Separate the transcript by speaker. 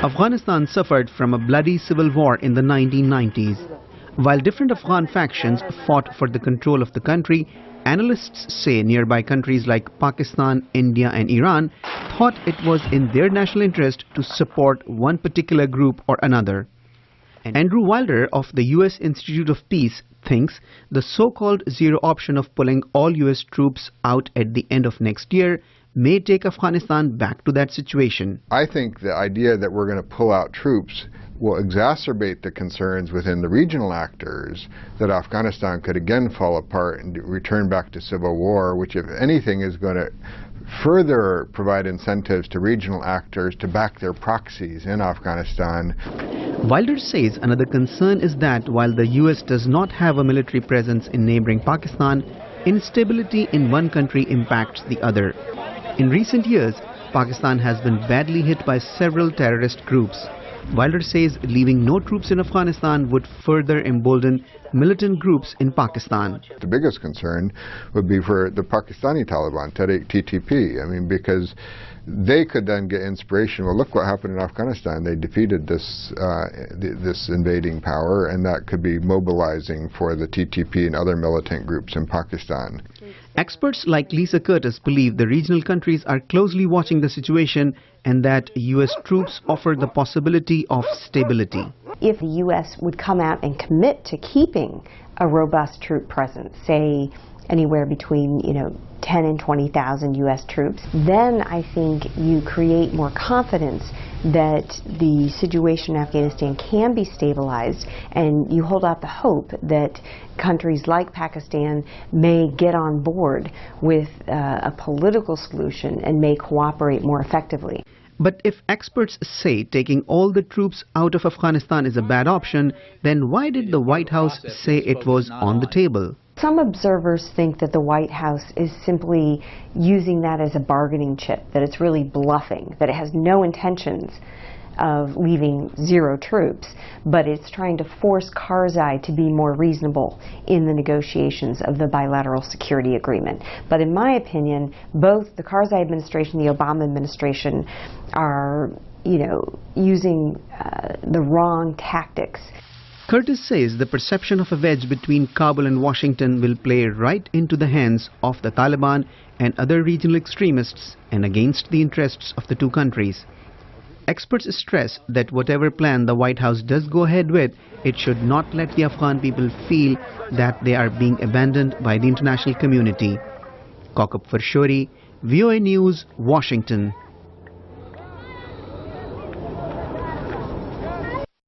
Speaker 1: Afghanistan suffered from a bloody civil war in the 1990s. While different Afghan factions fought for the control of the country, analysts say nearby countries like Pakistan, India and Iran thought it was in their national interest to support one particular group or another. Andrew Wilder of the US Institute of Peace thinks the so-called zero option of pulling all US troops out at the end of next year may take Afghanistan back to that situation.
Speaker 2: I think the idea that we're going to pull out troops will exacerbate the concerns within the regional actors that Afghanistan could again fall apart and return back to civil war, which if anything is going to further provide incentives to regional actors to back their proxies in Afghanistan.
Speaker 1: Wilder says another concern is that while the US does not have a military presence in neighboring Pakistan, instability in one country impacts the other. In recent years, Pakistan has been badly hit by several terrorist groups. Wilder says leaving no troops in Afghanistan would further embolden militant groups in Pakistan.
Speaker 2: The biggest concern would be for the Pakistani Taliban, TTP. I mean, because they could then get inspiration. Well, look what happened in Afghanistan. They defeated this invading power, and that could be mobilizing for the TTP and other militant groups in Pakistan.
Speaker 1: Experts like Lisa Curtis believe the regional countries are closely watching the situation and that US troops offer the possibility of stability.
Speaker 3: If the US would come out and commit to keeping a robust troop presence, say anywhere between 10 and 20,000 US troops, then I think you create more confidence that the situation in Afghanistan can be stabilized, and you hold out the hope that countries like Pakistan may get on board with a political solution and may cooperate more effectively.
Speaker 1: But if experts say taking all the troops out of Afghanistan is a bad option, then why did the White House say it was on the table?
Speaker 3: Some observers think that the White House is simply using that as a bargaining chip, that it's really bluffing, that it has no intentions of leaving zero troops, but it's trying to force Karzai to be more reasonable in the negotiations of the bilateral security agreement. But in my opinion, both the Karzai administration and the Obama administration are, using the wrong tactics.
Speaker 1: Curtis says the perception of a wedge between Kabul and Washington will play right into the hands of the Taliban and other regional extremists and against the interests of the two countries. Experts stress that whatever plan the White House does go ahead with, it should not let the Afghan people feel that they are being abandoned by the international community. Kokab Farshori, VOA News, Washington.